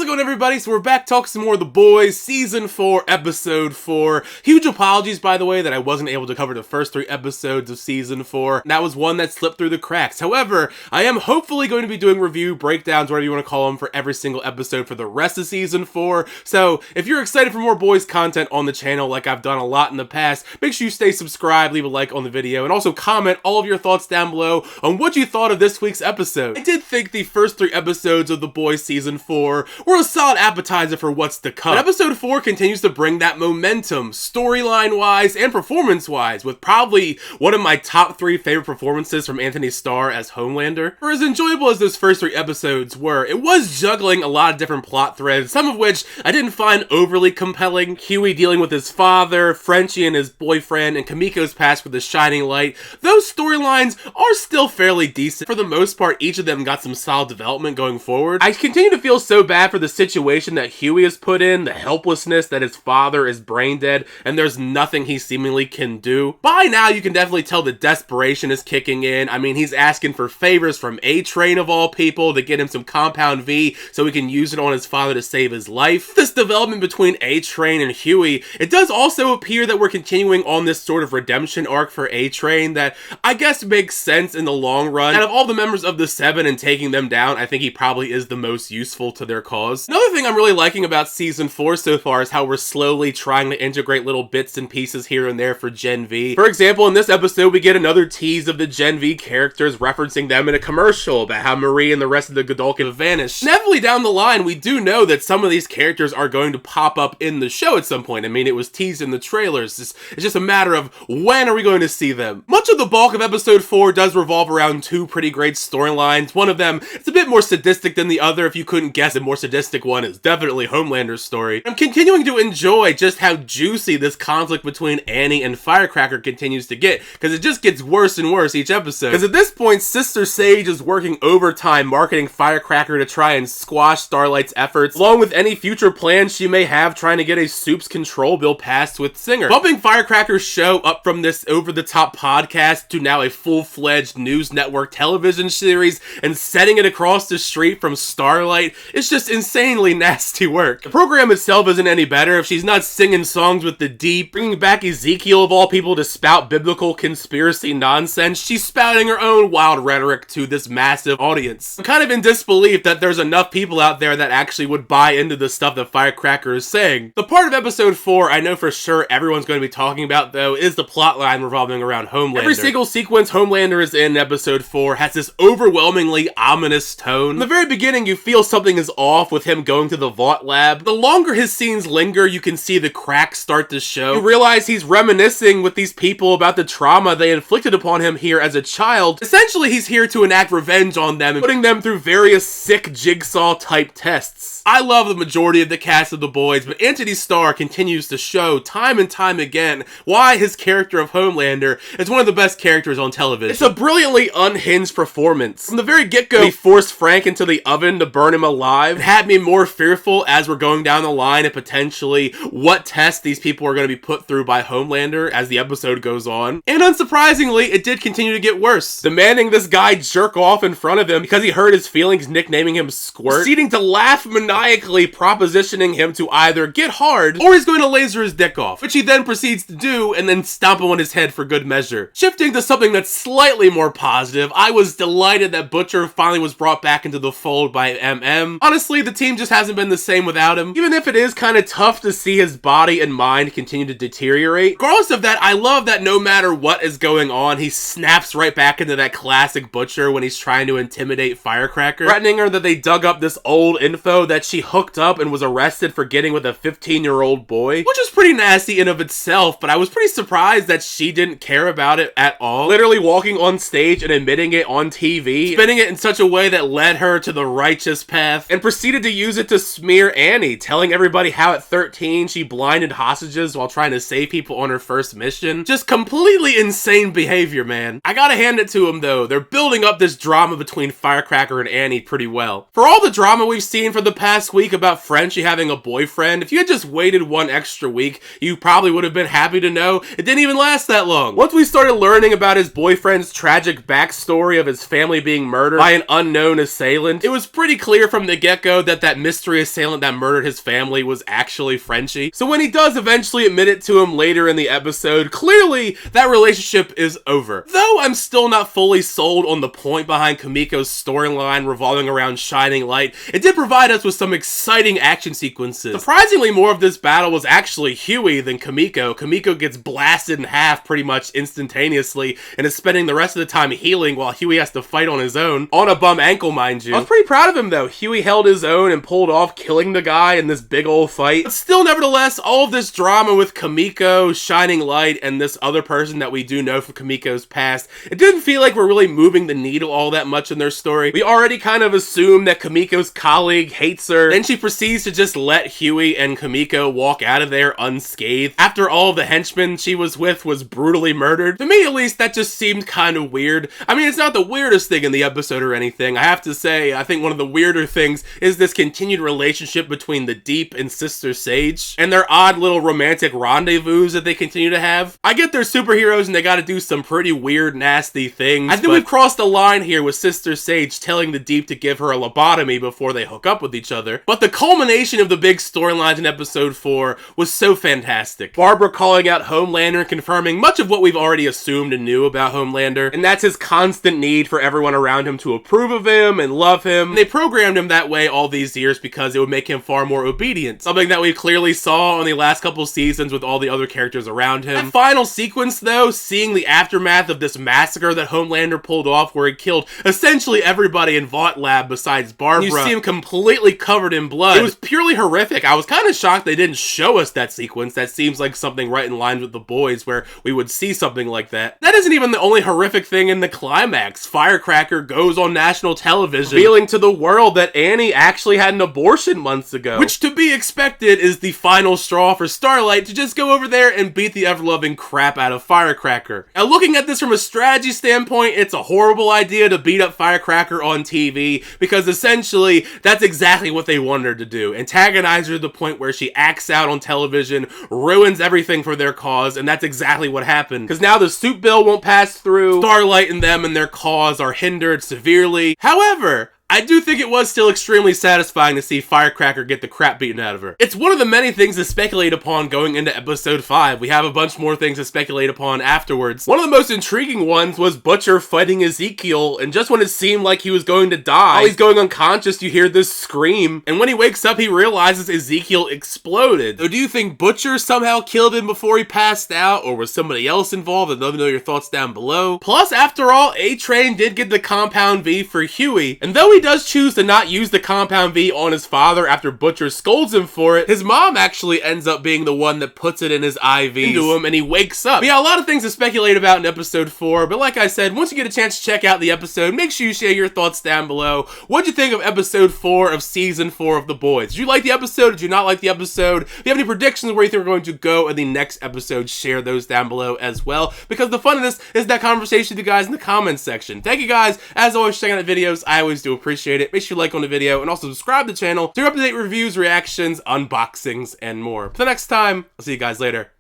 going, everybody? So we're back talking some more of The Boys, Season 4, Episode 4. Huge apologies, by the way, that I wasn't able to cover the first 3 episodes of Season 4. That was one that slipped through the cracks. However, I am hopefully going to be doing review, breakdowns, whatever you want to call them, for every single episode for the rest of Season 4. So if you're excited for more Boys content on the channel, like I've done a lot in the past, make sure you stay subscribed, leave a like on the video, and also comment all of your thoughts down below on what you thought of this week's episode. I did think the first 3 episodes of The Boys Season 4 were a solid appetizer for what's to come. But episode 4 continues to bring that momentum, storyline-wise and performance-wise, with probably one of my top 3 favorite performances from Antony Starr as Homelander. For as enjoyable as those first 3 episodes were, it was juggling a lot of different plot threads, some of which I didn't find overly compelling. Huey dealing with his father, Frenchie and his boyfriend, and Kimiko's past with the shining light. Those storylines are still fairly decent. For the most part, each of them got some solid development going forward. I continue to feel so bad for the situation that Huey is put in, the helplessness that his father is brain dead, and there's nothing he seemingly can do. By now, you can definitely tell the desperation is kicking in. I mean, he's asking for favors from A-Train of all people to get him some Compound V so he can use it on his father to save his life. This development between A-Train and Huey, it does also appear that we're continuing on this sort of redemption arc for A-Train that I guess makes sense in the long run. Out of all the members of the 7 and taking them down, I think he probably is the most useful to their cause. Another thing I'm really liking about Season 4 so far is how we're slowly trying to integrate little bits and pieces here and there for Gen V. For example, in this episode, we get another tease of the Gen V characters referencing them in a commercial about how Marie and the rest of the Godolkin have vanished. Inevitably down the line, we do know that some of these characters are going to pop up in the show at some point. I mean, it was teased in the trailers. It's just a matter of when are we going to see them. Much of the bulk of Episode 4 does revolve around 2 pretty great storylines. One of them, it's a bit more sadistic than the other. If you couldn't guess, the more sadistic one is definitely Homelander's story. I'm continuing to enjoy just how juicy this conflict between Annie and Firecracker continues to get, because it just gets worse and worse each episode. Because at this point, Sister Sage is working overtime marketing Firecracker to try and squash Starlight's efforts, along with any future plans she may have trying to get a Supes control bill passed with Singer. Bumping Firecracker's show up from this over-the-top podcast to now a full-fledged news network television series and setting it across the street from Starlight, it's just insanely nasty work. The program itself isn't any better if she's not singing songs with the deep, bringing back Ezekiel of all people to spout biblical conspiracy nonsense. She's spouting her own wild rhetoric to this massive audience. I'm kind of in disbelief that there's enough people out there that actually would buy into the stuff that Firecracker is saying. The part of Episode 4 I know for sure everyone's going to be talking about, though, is the plotline revolving around Homelander. Every single sequence Homelander is in Episode 4 has this overwhelmingly ominous tone. In the very beginning, you feel something is off with him going to the Vought lab. The longer his scenes linger, you can see the cracks start to show. You realize he's reminiscing with these people about the trauma they inflicted upon him here as a child. Essentially, he's here to enact revenge on them and putting them through various sick jigsaw-type tests. I love the majority of the cast of The Boys, but Antony Starr continues to show time and time again why his character of Homelander is one of the best characters on television. It's a brilliantly unhinged performance. From the very get-go, he forced Frank into the oven to burn him alive. It had me more fearful as we're going down the line of potentially what tests these people are going to be put through by Homelander as the episode goes on. And unsurprisingly, it did continue to get worse. Demanding this guy jerk off in front of him because he hurt his feelings, nicknaming him Squirt. Proceeding to laugh maniacally, propositioning him to either get hard or he's going to laser his dick off, which he then proceeds to do and then stomp him on his head for good measure. Shifting to something that's slightly more positive, I was delighted that Butcher finally was brought back into the fold by MM. Honestly, the team just hasn't been the same without him, even if it is kind of tough to see his body and mind continue to deteriorate. Regardless of that, I love that no matter what is going on, he snaps right back into that classic Butcher when he's trying to intimidate Firecracker, threatening her that they dug up this old info that she hooked up and was arrested for getting with a 15-year-old boy, which is pretty nasty in of itself, but I was pretty surprised that she didn't care about it at all. Literally walking on stage and admitting it on TV, spinning it in such a way that led her to the righteous path, and proceeded to use it to smear Annie, telling everybody how at 13 she blinded hostages while trying to save people on her first mission. Just completely insane behavior, man. I gotta hand it to them though, they're building up this drama between Firecracker and Annie pretty well. For all the drama we've seen for the past week about Frenchie having a boyfriend, if you had just waited one extra week, you probably would have been happy to know it didn't even last that long. Once we started learning about his boyfriend's tragic backstory of his family being murdered by an unknown assailant, it was pretty clear from the get-go that that that mystery assailant that murdered his family was actually Frenchie. So when he does eventually admit it to him later in the episode, clearly that relationship is over. Though I'm still not fully sold on the point behind Kimiko's storyline revolving around Shining Light, it did provide us with some exciting action sequences. Surprisingly, more of this battle was actually Huey than Kimiko. Kimiko gets blasted in half pretty much instantaneously and is spending the rest of the time healing while Huey has to fight on his own. On a bum ankle, mind you. I was pretty proud of him though. Huey held his own and pulled off killing the guy in this big old fight. But still, nevertheless, all of this drama with Kimiko, Shining Light, and this other person that we do know from Kimiko's past, it didn't feel like we're really moving the needle all that much in their story. We already kind of assume that Kimiko's colleague hates her, and she proceeds to just let Huey and Kimiko walk out of there unscathed after all of the henchmen she was with was brutally murdered. To me, at least, that just seemed kind of weird. I mean, it's not the weirdest thing in the episode or anything. I have to say, I think one of the weirder things is this continued relationship between the Deep and Sister Sage, and their odd little romantic rendezvous that they continue to have. I get they're superheroes and they gotta do some pretty weird, nasty things. I think we've crossed the line here with Sister Sage telling the Deep to give her a lobotomy before they hook up with each other. But the culmination of the big storylines in episode 4 was so fantastic. Barbara calling out Homelander and confirming much of what we've already assumed and knew about Homelander, and that's his constant need for everyone around him to approve of him and love him. And they programmed him that way all these years because it would make him far more obedient. Something that we clearly saw in the last couple seasons with all the other characters around him. That final sequence though, seeing the aftermath of this massacre that Homelander pulled off where he killed essentially everybody in Vought Lab besides Barbara. You see him completely covered in blood. It was purely horrific. I was kind of shocked they didn't show us that sequence. That seems like something right in line with The Boys where we would see something like that. That isn't even the only horrific thing in the climax. Firecracker goes on national television revealing to the world that Annie actually had an abortion months ago, which to be expected is the final straw for Starlight to just go over there and beat the ever-loving crap out of Firecracker. Now, looking at this from a strategy standpoint, it's a horrible idea to beat up Firecracker on TV because essentially that's exactly what they wanted her to do. Antagonize her to the point where she acts out on television, ruins everything for their cause, and that's exactly what happened. Because now the suit bill won't pass through, Starlight and them and their cause are hindered severely. However, I do think it was still extremely satisfying to see Firecracker get the crap beaten out of her. It's one of the many things to speculate upon going into episode 5. We have a bunch more things to speculate upon afterwards. One of the most intriguing ones was Butcher fighting Ezekiel, and just when it seemed like he was going to die, while he's going unconscious, you hear this scream, and when he wakes up, he realizes Ezekiel exploded. So do you think Butcher somehow killed him before he passed out, or was somebody else involved? I'd love to know your thoughts down below. Plus, after all, A-Train did get the Compound V for Huey, and though he does choose to not use the Compound V on his father after Butcher scolds him for it, his mom actually ends up being the one that puts it in his IV into him and he wakes up. But yeah, a lot of things to speculate about in episode 4, but like I said, once you get a chance to check out the episode, make sure you share your thoughts down below. What'd you think of episode 4 of season 4 of The Boys? Did you like the episode? Did you not like the episode? If you have any predictions where you think we're going to go in the next episode, share those down below as well, because the fun of this is that conversation with you guys in the comments section. Thank you guys, as always, for checking out the videos. I always do appreciate it. Make sure you like on the video and also subscribe to the channel to hear up-to-date reviews, reactions, unboxings, and more. Till next time, I'll see you guys later.